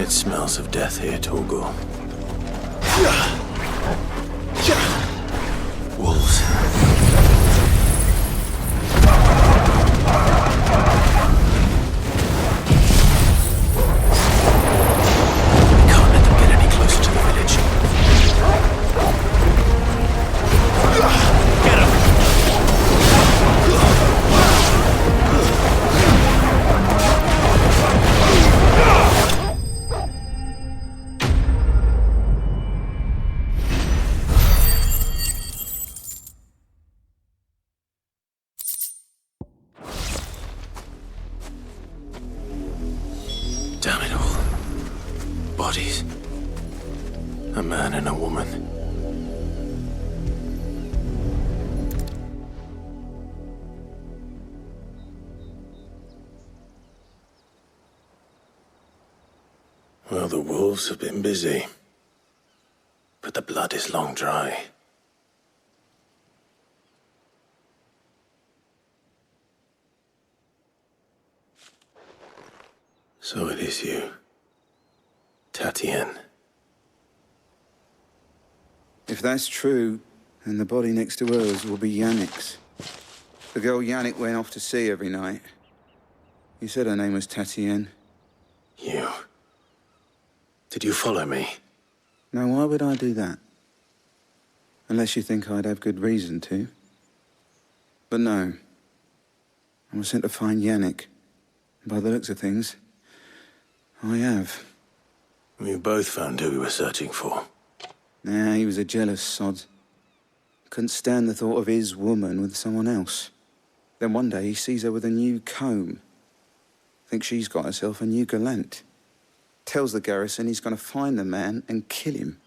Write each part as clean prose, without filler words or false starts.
It smells of death here, Torgor. Wolves. Damn it all. Bodies. A man and a woman. Well, the wolves have been busy. But the blood is long dry. So it is you, Tatienne. If that's true, then the body next to hers will be Yannick's. The girl Yannick went off to see every night. You said her name was Tatienne. You. Did you follow me? Now, why would I do that? Unless you think I'd have good reason to. But no. I was sent to find Yannick. By the looks of things, I have. We both found who we were searching for. Nah, he was a jealous sod. Couldn't stand the thought of his woman with someone else. Then one day he sees her with a new comb. Thinks she's got herself a new gallant. Tells the garrison he's going to find the man and kill him.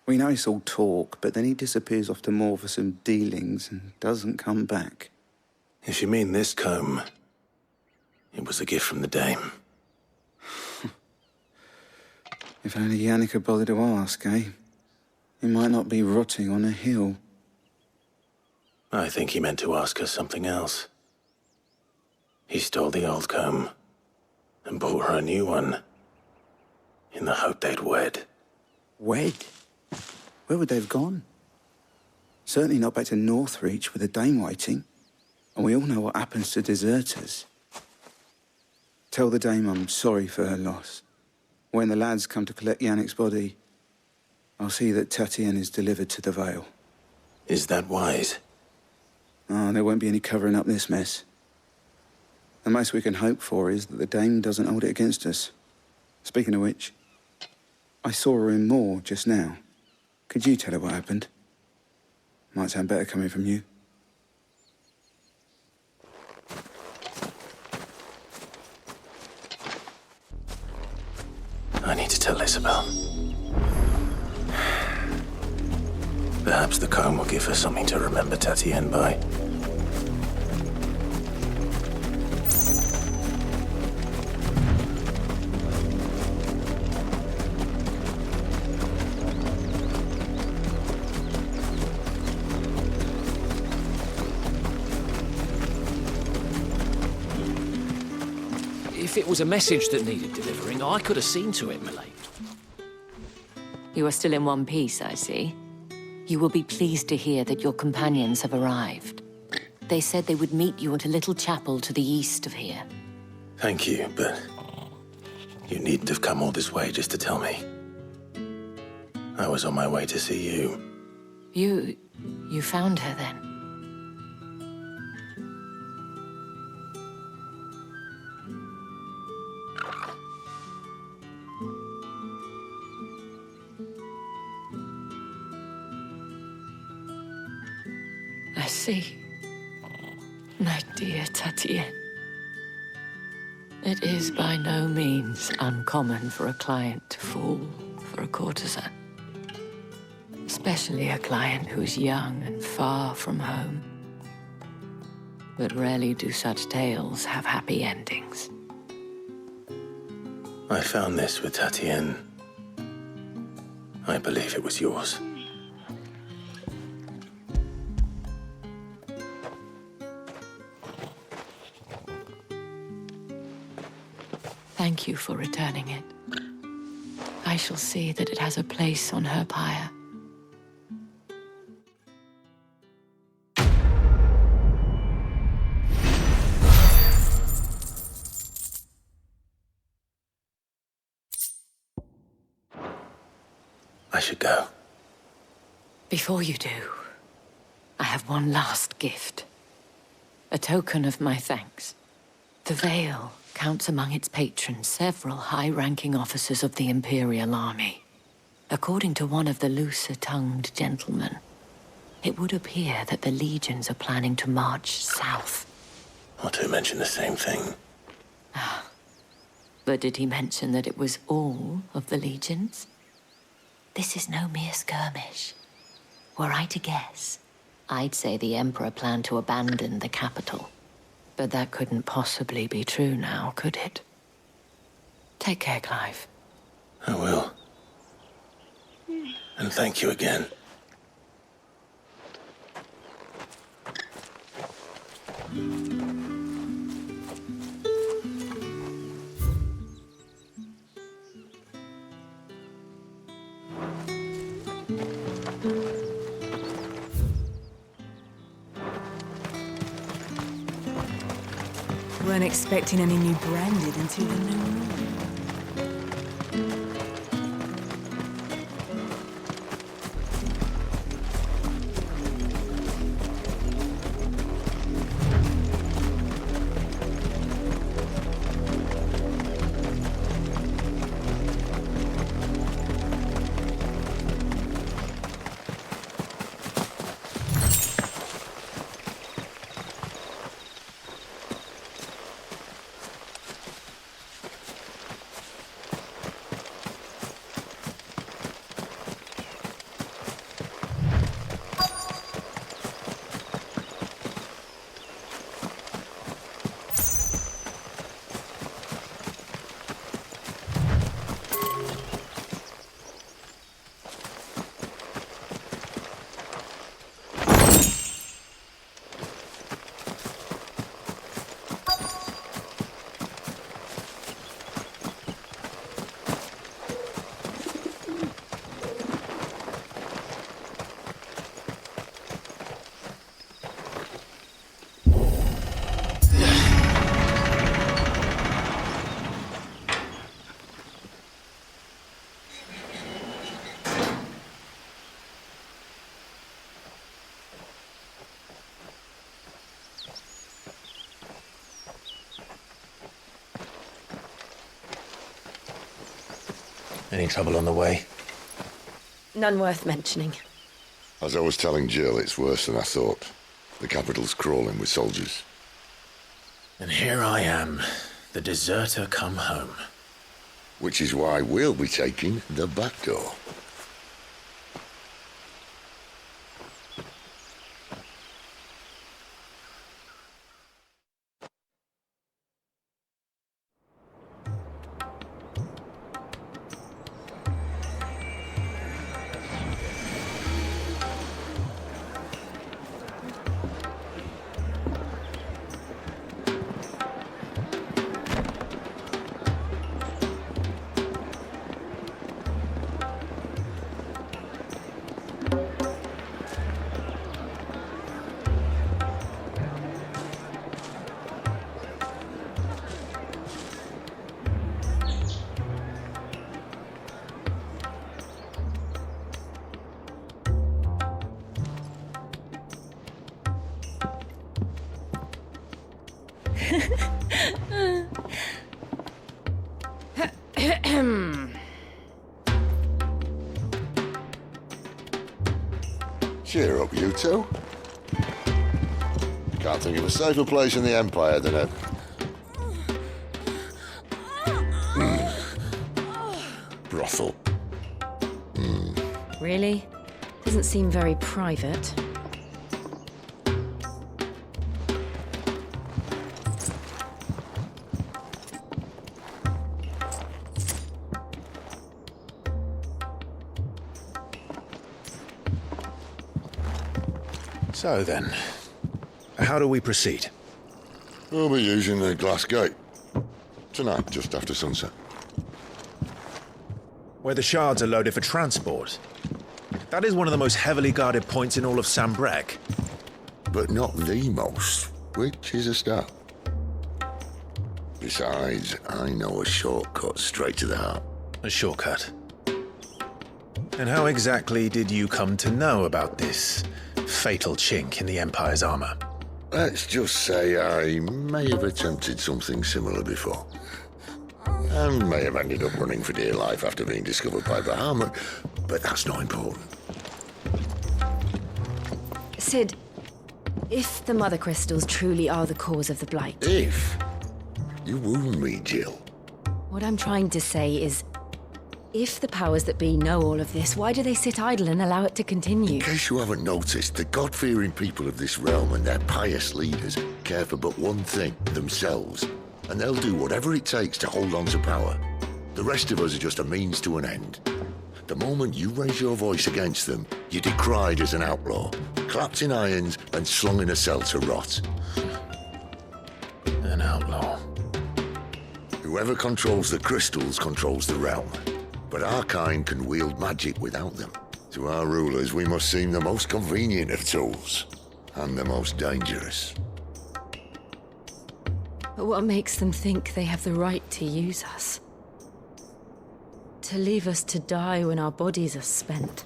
We know it's all talk, but then he disappears off to Moor for some dealings and doesn't come back. If you mean this comb, it was a gift from the dame. If only Yannick had bothered to ask, eh? He might not be rotting on a hill. I think he meant to ask her something else. He stole the old comb and bought her a new one in the hope they'd wed. Wed? Where would they have gone? Certainly not back to Northreach with a dame waiting. And we all know what happens to deserters. Tell the dame I'm sorry for her loss. When the lads come to collect Yannick's body, I'll see that Tatienne is delivered to the Vale. Is that wise? Oh, there won't be any covering up this mess. The most we can hope for is that the dame doesn't hold it against us. Speaking of which, I saw her in Moor just now. Could you tell her what happened? Might sound better coming from you. I need to tell Isabel. Perhaps the comb will give her something to remember Tatienne by. If it was a message that needed delivering, I could have seen to it, Malady. You are still in one piece, I see. You will be pleased to hear that your companions have arrived. They said they would meet you at a little chapel to the east of here. Thank you, but you needn't have come all this way just to tell me. I was on my way to see you. You found her then? I see. My dear Tatienne. It is by no means uncommon for a client to fall for a courtesan. Especially a client who's young and far from home. But rarely do such tales have happy endings. I found this with Tatienne. I believe it was yours. Thank you for returning it. I shall see that it has a place on her pyre. I should go. Before you do, I have one last gift. A token of my thanks. The Veil counts among its patrons several high-ranking officers of the Imperial Army. According to one of the looser-tongued gentlemen, it would appear that the legions are planning to march south. Or to mention the same thing. But did he mention that it was all of the legions? This is no mere skirmish. Were I to guess, I'd say the Emperor planned to abandon the capital. But that couldn't possibly be true now, could it? Take care, Clive. I will. And thank you again. Weren't expecting any new branded until the new moon. Any trouble on the way? None worth mentioning. As I was telling Jill, it's worse than I thought. The capital's crawling with soldiers. And here I am, the deserter come home. Which is why we'll be taking the back door. Cheer up, you two. Can't think of a safer place in the Empire than a... brothel. Really? Doesn't seem very private. So then, how do we proceed? We'll be using the glass gate. Tonight, just after sunset. where the shards are loaded for transport. That is one of the most heavily guarded points in all of Sambrek. But not the most, which is a start. Besides, I know a shortcut straight to the heart. A shortcut. And how exactly did you come to know about this fatal chink in the Empire's armor? Let's just say I may have attempted something similar before. And may have ended up running for dear life after being discovered by Bahamut, but that's not important. Sid, if the Mother Crystals truly are the cause of the Blight... If? You wound me, Jill. What I'm trying to say is, if the powers that be know all of this, why do they sit idle and allow it to continue? In case you haven't noticed, the God-fearing people of this realm and their pious leaders care for but one thing, themselves. And they'll do whatever it takes to hold on to power. The rest of us are just a means to an end. The moment you raise your voice against them, you're decried as an outlaw, clapped in irons and slung in a cell to rot. An outlaw. Whoever controls the crystals controls the realm. But our kind can wield magic without them. To our rulers, we must seem the most convenient of tools. And the most dangerous. But what makes them think they have the right to use us? To leave us to die when our bodies are spent?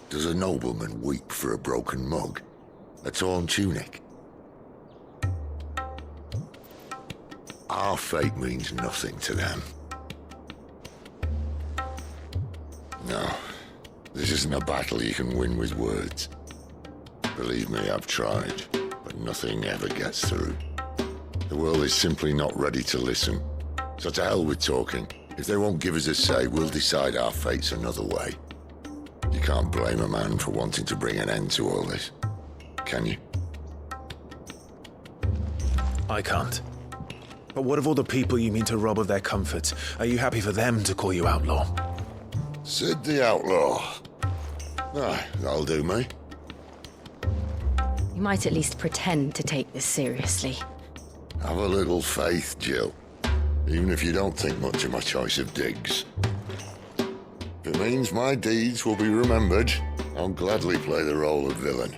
Does a nobleman weep for a broken mug? A torn tunic? Our fate means nothing to them. No, this isn't a battle you can win with words. Believe me, I've tried, but nothing ever gets through. The world is simply not ready to listen. So to hell with talking. If they won't give us a say, we'll decide our fates another way. You can't blame a man for wanting to bring an end to all this, can you? I can't. But what of all the people you mean to rob of their comforts? Are you happy for them to call you outlaw? Sid the Outlaw. Ah, that'll do me. You might at least pretend to take this seriously. Have a little faith, Jill. Even if you don't think much of my choice of digs. If it means my deeds will be remembered, I'll gladly play the role of villain.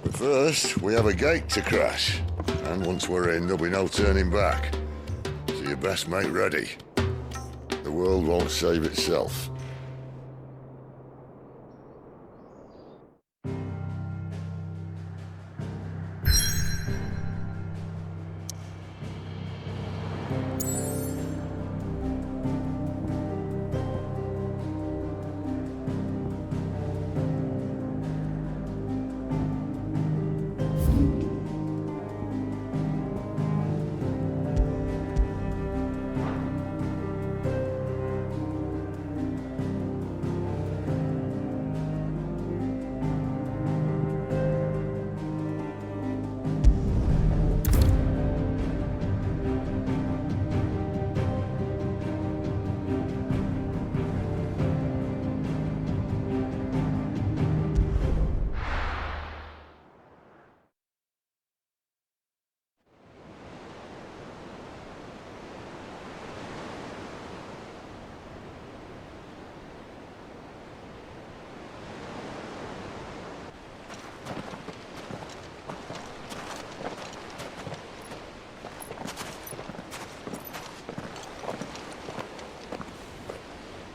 But first, we have a gate to crash. And once we're in, there'll be no turning back. So you best make ready. The world won't save itself.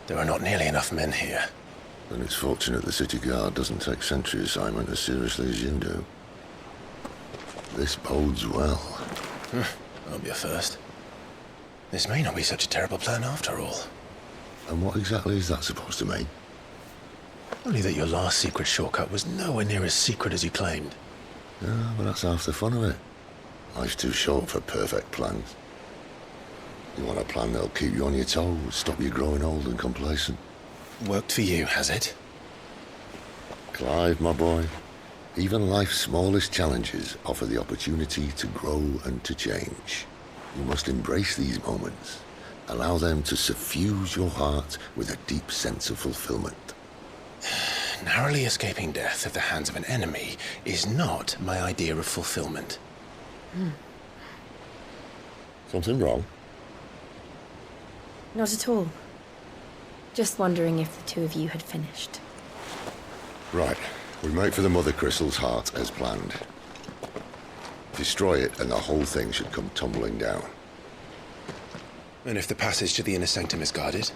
There are not nearly enough men here. Then it's fortunate the city guard doesn't take sentry assignment as seriously as you do. This bodes well. That'll be a first. This may not be such a terrible plan after all. And what exactly is that supposed to mean? Only that your last secret shortcut was nowhere near as secret as you claimed. Yeah, but that's half the fun of it. Life's too short for perfect plans. You want a plan that'll keep you on your toes, stop you growing old and complacent. Worked for you, has it? Clive, my boy, even life's smallest challenges offer the opportunity to grow and to change. You must embrace these moments. Allow them to suffuse your heart with a deep sense of fulfillment. Narrowly escaping death at the hands of an enemy is not my idea of fulfillment. Something wrong? Not at all. Just wondering if the two of you had finished. Right. We make for the Mother Crystal's heart as planned. Destroy it and the whole thing should come tumbling down. And if the passage to the inner sanctum is guarded?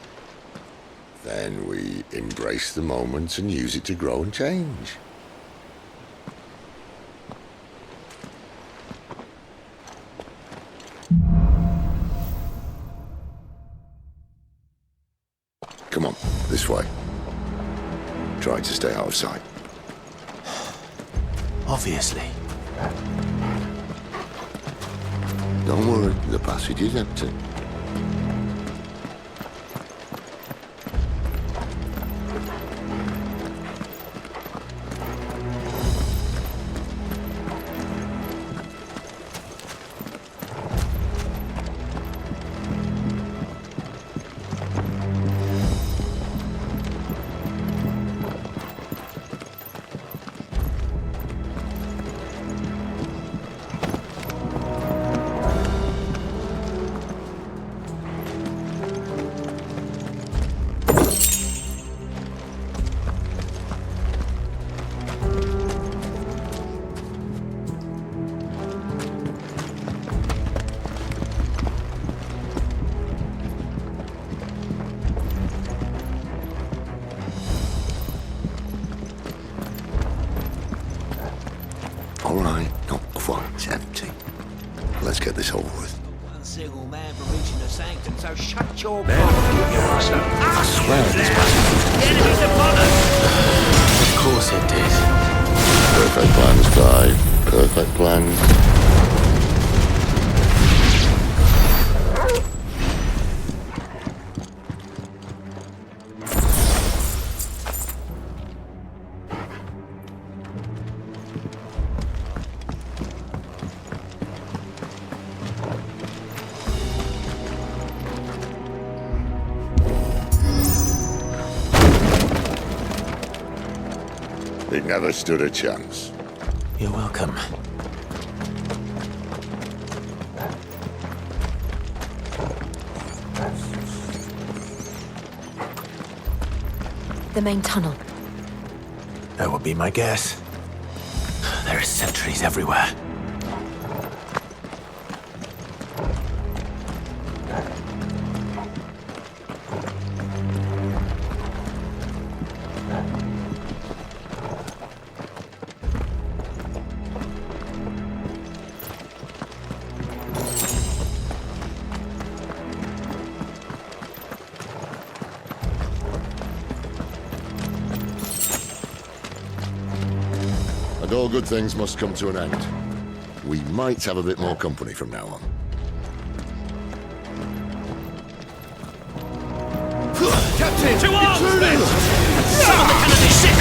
Then we embrace the moment and use it to grow and change. Come on, this way. Try to stay out of sight. Obviously. Don't worry, the passage is empty. All right, not quite empty. Let's get this over with. One single man for reaching the sanctum, so shut your mouth, you bastard. I swear this passage. The enemy's upon us! Of course it did. Perfect plans, Clive. Perfect plans. He never stood a chance. You're welcome. The main tunnel. That would be my guess. There are sentries everywhere. And all good things must come to an end. We might have a bit more company from now on. Captain! To arms, men! Summon the cannon sick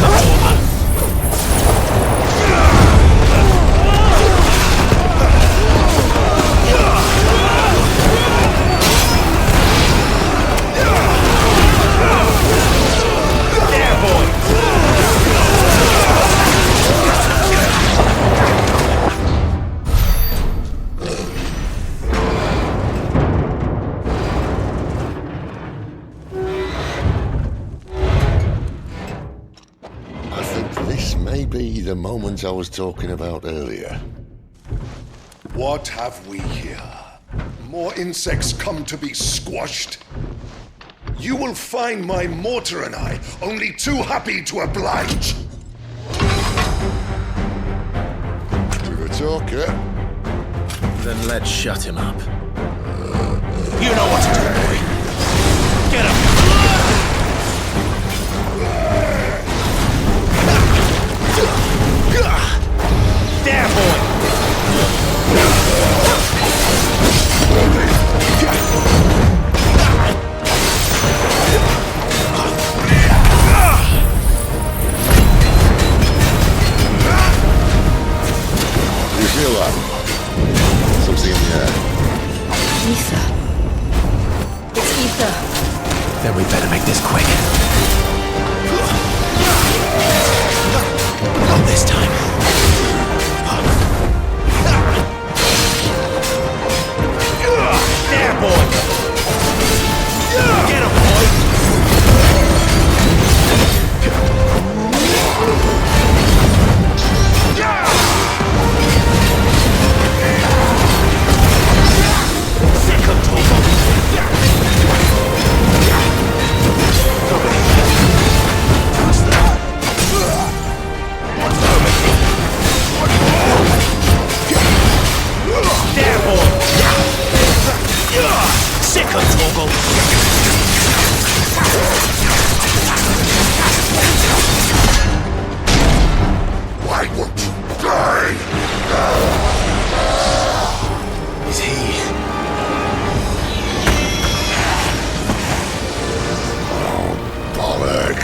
The moment I was talking about earlier. What have we here? More insects come to be squashed? You will find my mortar and I only too happy to oblige. We've a talker. Then let's shut him up. You know what to do, boy. Get him! There, boy! You feel that? Something in the air. Ether. It's ether.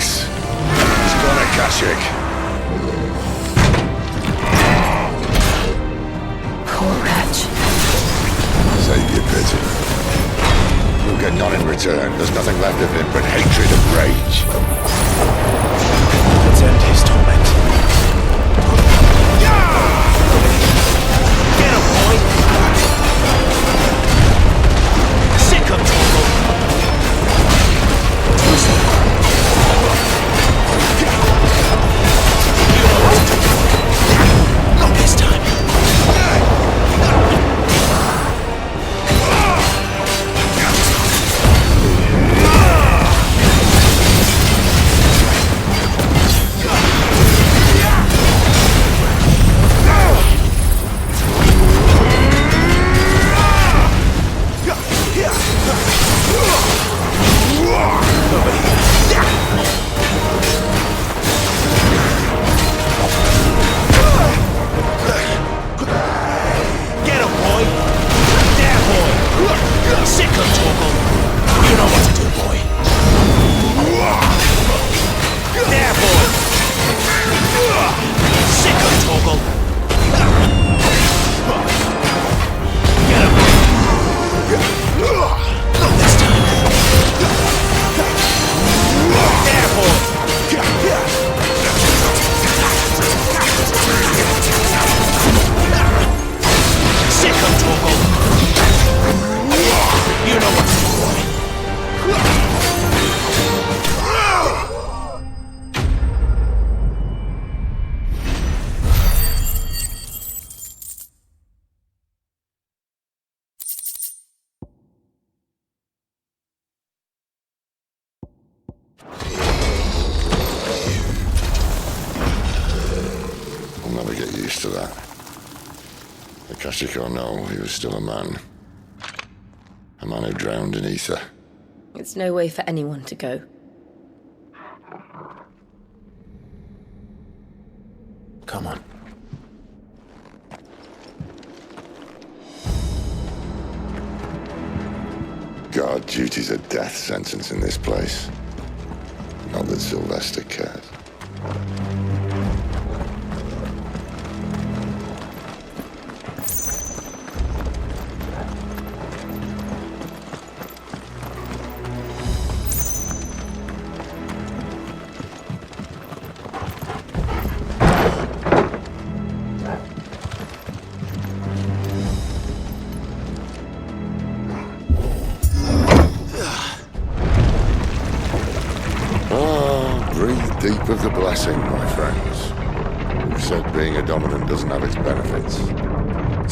Alex. He's gone Akashic. Poor wretch. Save your pity. You'll get none in return. There's nothing left of him but hatred and rage. Let's end his torment. Get him, boy! Sick of trouble! Not this time. To that. Akashic or no, he was still a man. A man who drowned in ether. It's no way for anyone to go. Come on. Guard duty's a death sentence in this place. Not that Sylvester cares. Deep of the blessing, my friends. Who said being a dominant doesn't have its benefits?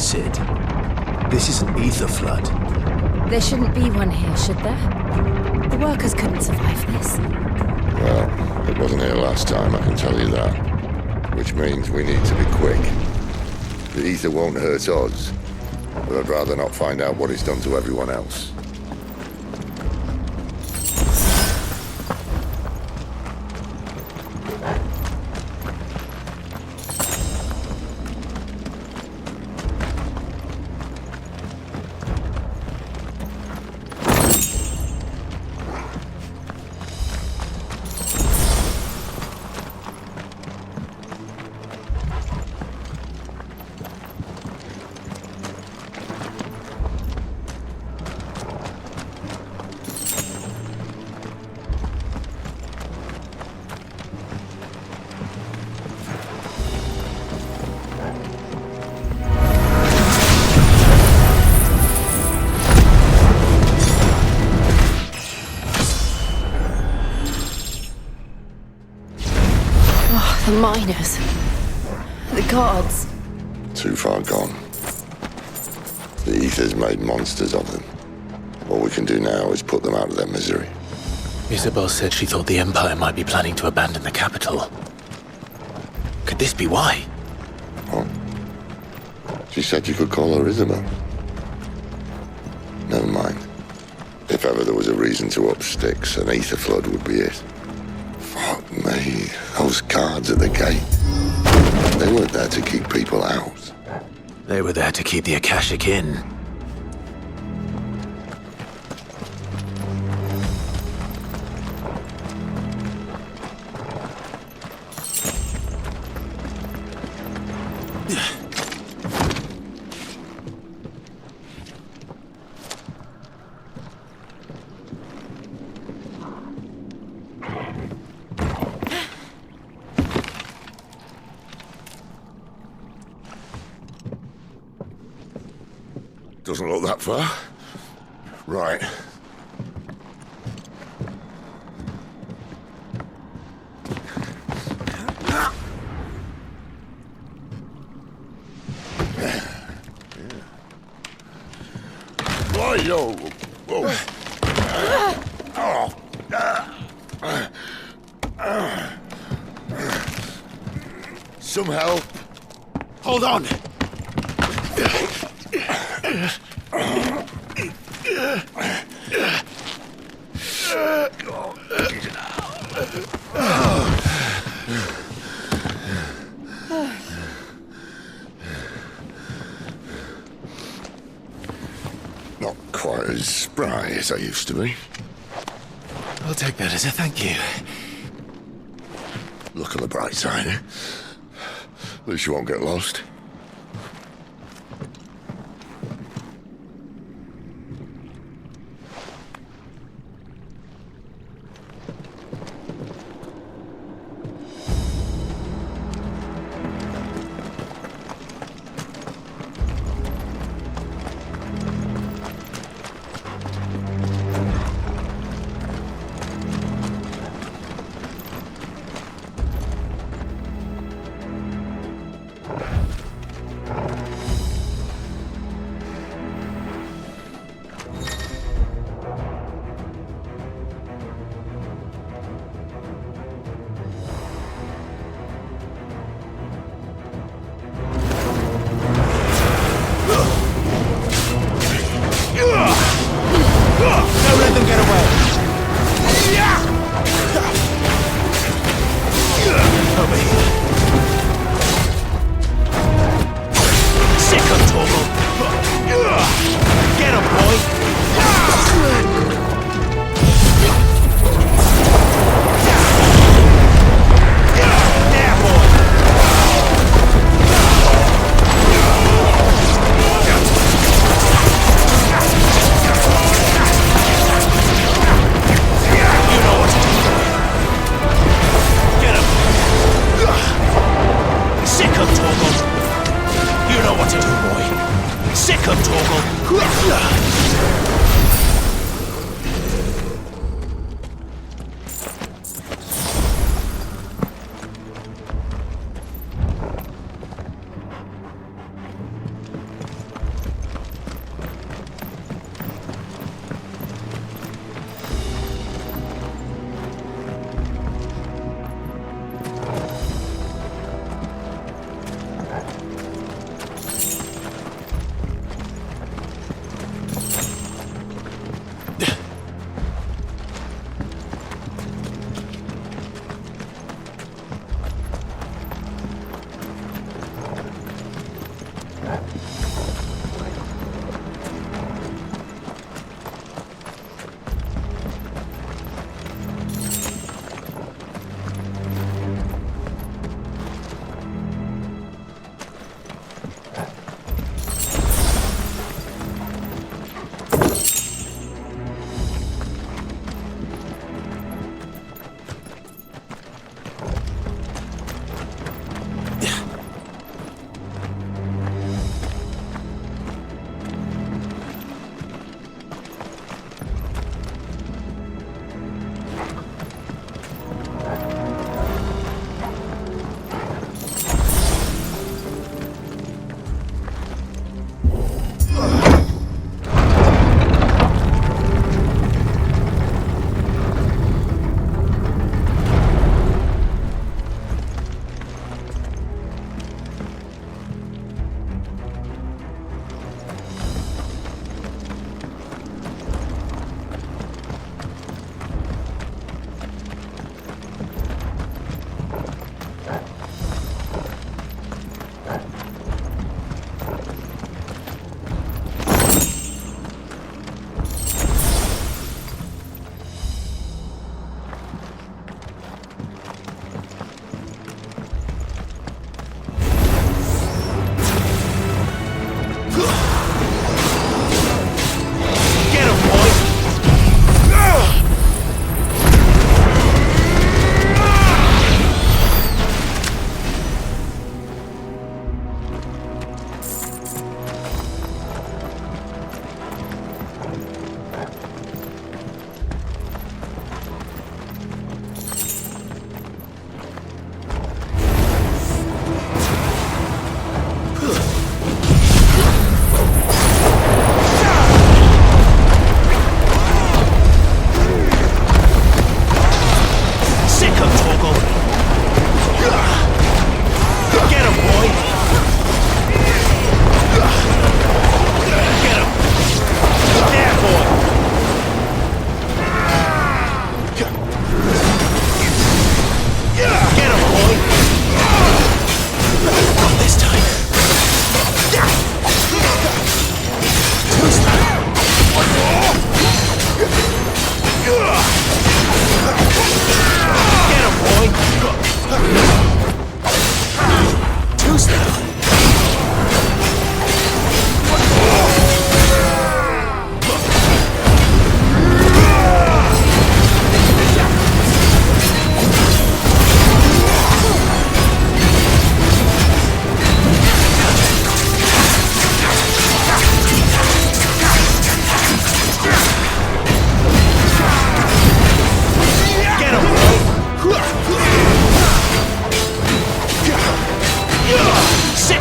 Sid, this is an ether flood. There shouldn't be one here, should there? The workers couldn't survive this. Well, it wasn't here last time, I can tell you that. Which means we need to be quick. The ether won't hurt us, but I'd rather not find out what it's done to everyone else. The miners. The guards. Too far gone. The ether's made monsters of them. All we can do now is put them out of their misery. Isabel said she thought the Empire might be planning to abandon the capital. Could this be why? What? She said you could call her Isabel. Never mind. If ever there was a reason to up sticks, an ether flood would be it. Fuck me, those guards at the gate. They weren't there to keep people out. They were there to keep the Akashic in. Doesn't look that far. Right. Yo! Whoa! Some help. Hold on! Not quite as spry as I used to be. I'll take that as a thank you. Look on the bright side, eh? At least you won't get lost.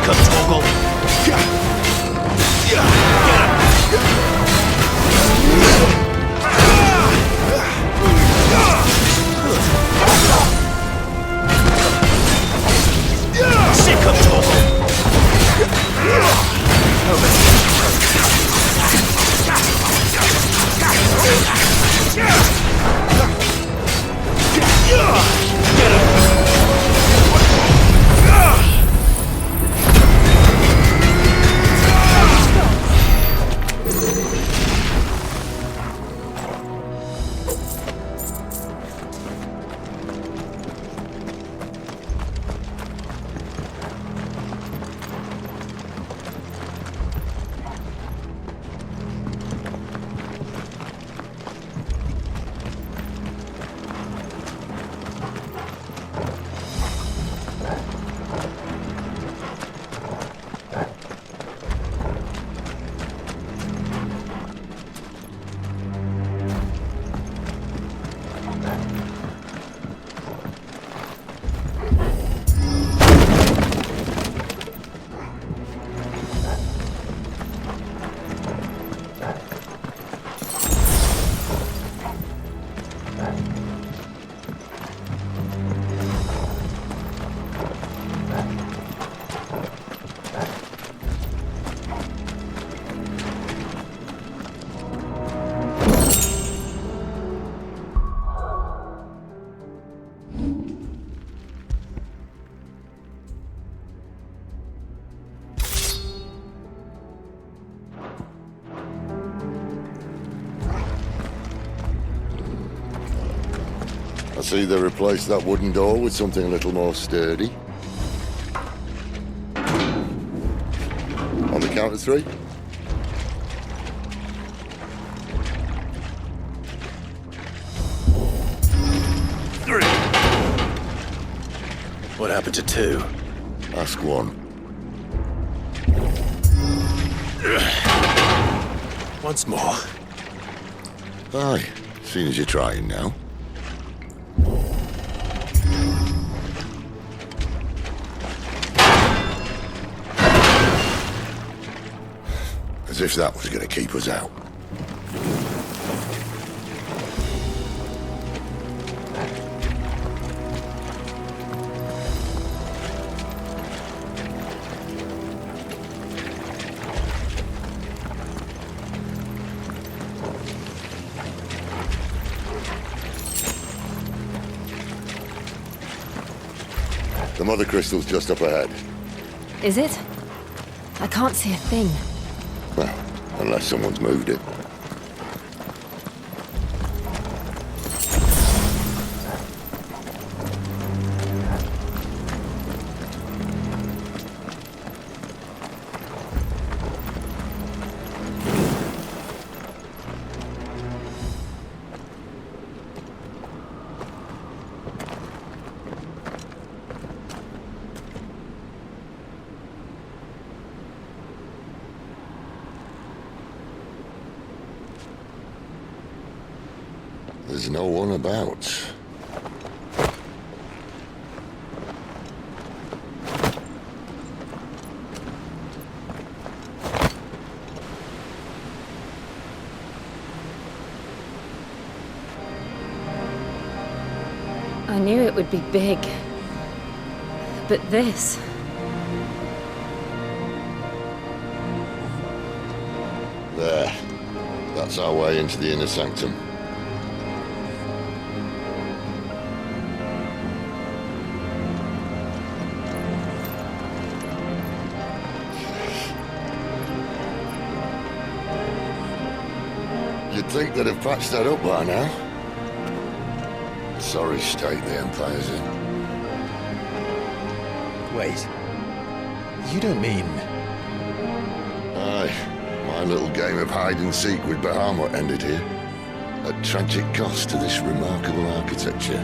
Sick of Toggle! Sick of Toggle! I see they replaced that wooden door with something a little more sturdy. On the count of 3. What happened to 2? Ask 1. Once more. Aye, seeing as you're trying now. As if that was going to keep us out. The mother crystal's just up ahead. Is it? I can't see a thing. Well, unless someone's moved it. There's no one about. I knew it would be big. But this... There. That's our way into the inner sanctum. You'd think they'd have patched that up by now. Sorry state the Empire's in. Wait. You don't mean... Aye. My little game of hide-and-seek with Bahamut ended here. At tragic cost to this remarkable architecture.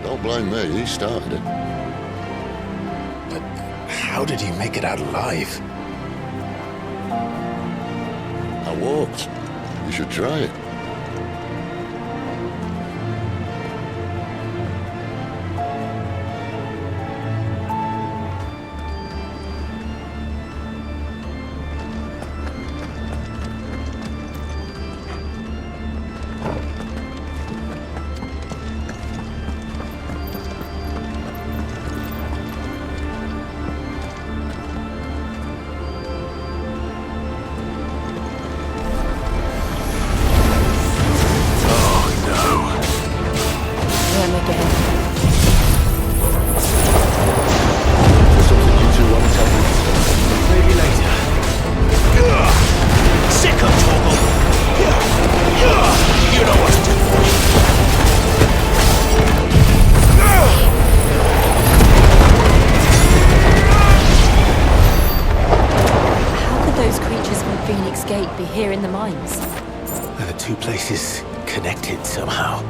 Don't blame me, he started it. But how did you make it out alive? I walked. You should try it. place is connected somehow.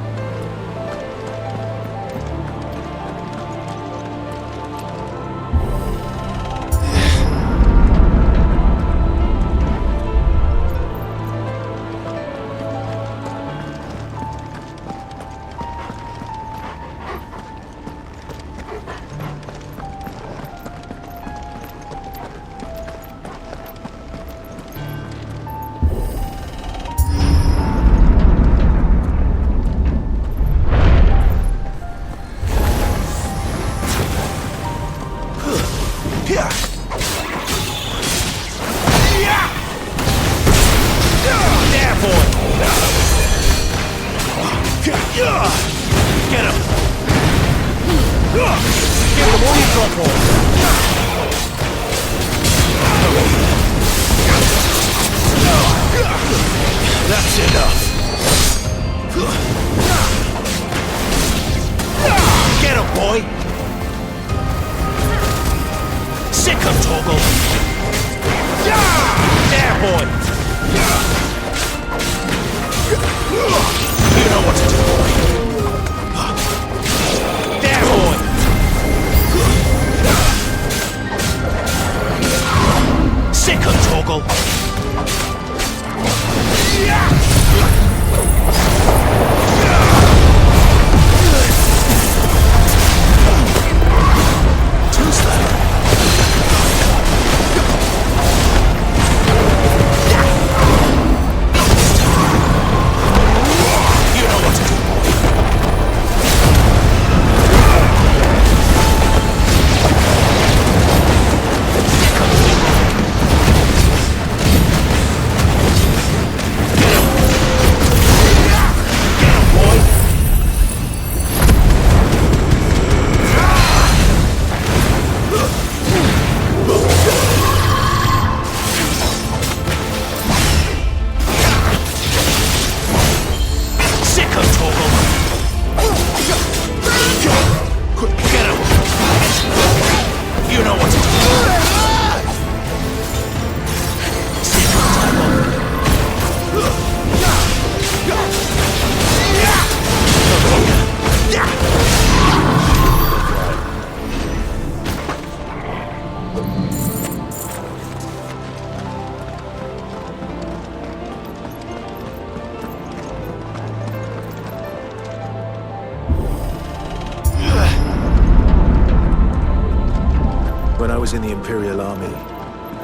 In the Imperial Army,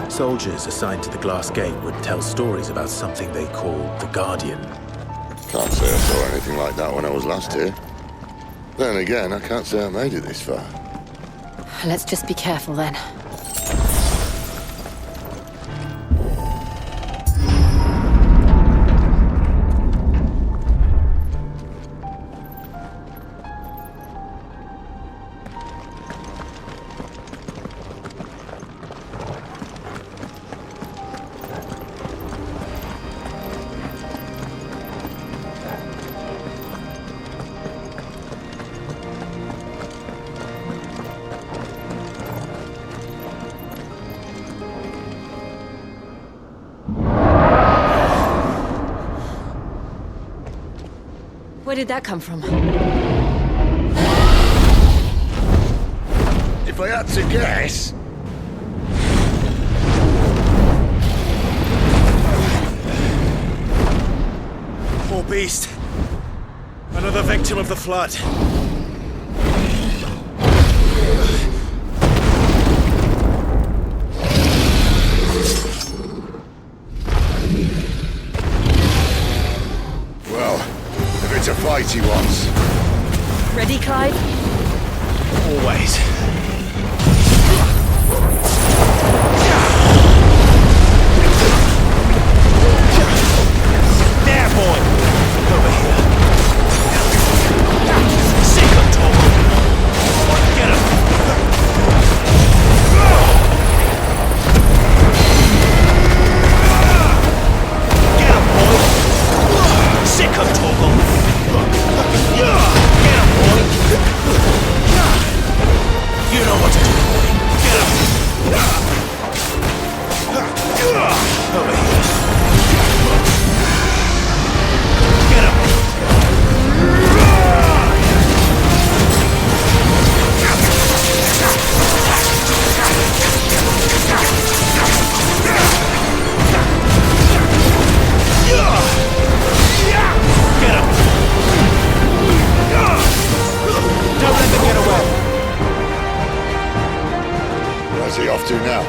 soldiers assigned to the Glass Gate would tell stories about something they called the Guardian. Can't say I saw anything like that when I was last here. Then again, I can't say I made it this far. Let's just be careful then. Where did that come from? If I had to guess... Poor beast. Another victim of the flood. It's a fight he wants. Ready, Clive? Always. There, boy! Over here. Sick of talk. Get him! Get him, boy! Sick of talk. Get him, boy! You know have to now.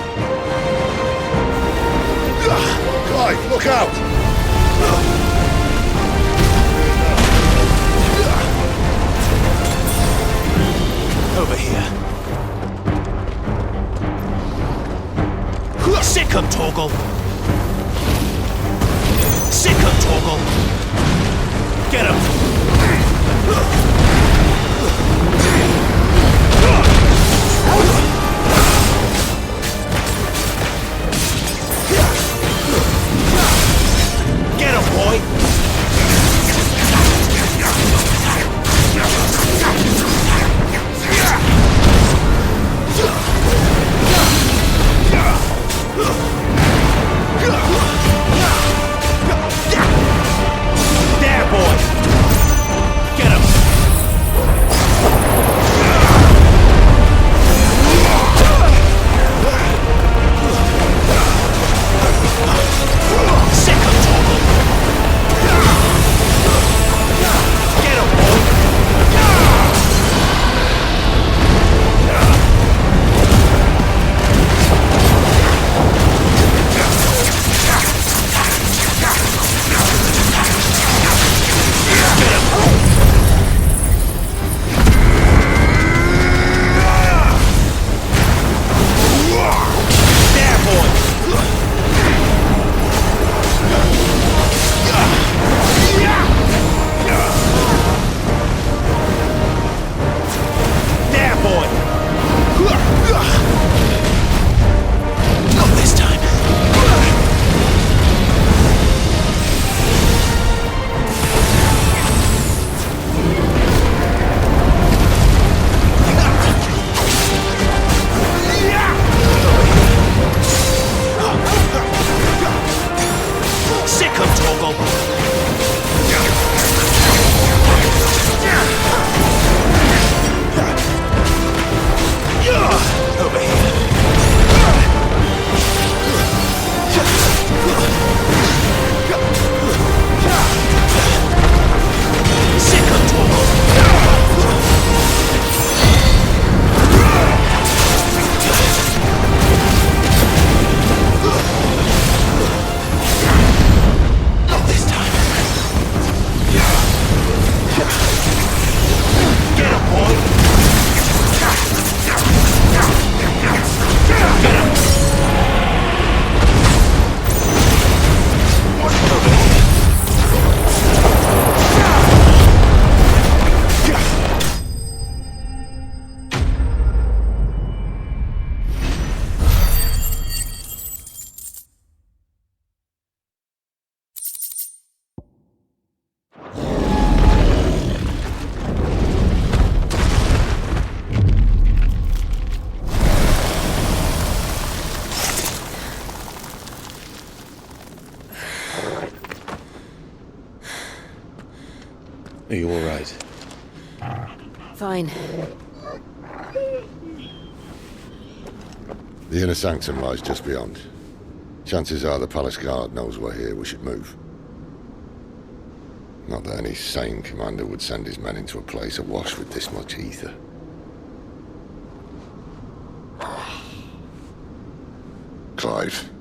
Clive, look out! Over here. Sick him, Torgal! Sick him, Torgal! Get him! Get him, boy! There, boy! Get him! Sick him, Torgal! Get him, boy! Are you all right? Fine. The inner sanctum lies just beyond. Chances are the palace guard knows we're here. We should move. Not that any sane commander would send his men into a place awash with this much ether. Clive.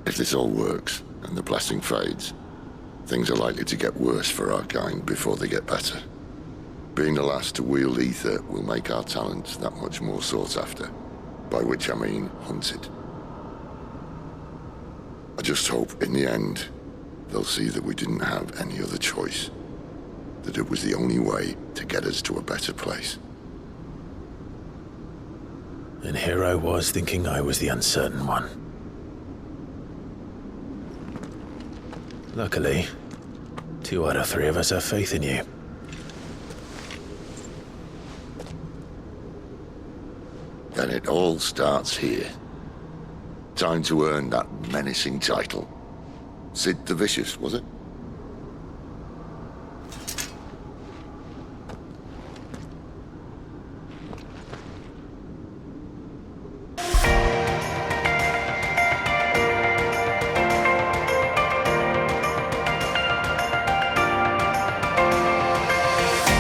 If this all works, and the blessing fades, things are likely to get worse for our kind before they get better. Being the last to wield ether will make our talents that much more sought after, by which I mean hunted. I just hope, in the end, they'll see that we didn't have any other choice, that it was the only way to get us to a better place. And here I was thinking I was the uncertain one. Luckily, 2 out of 3 of us have faith in you. Then it all starts here. Time to earn that menacing title. Sid the Vicious, was it?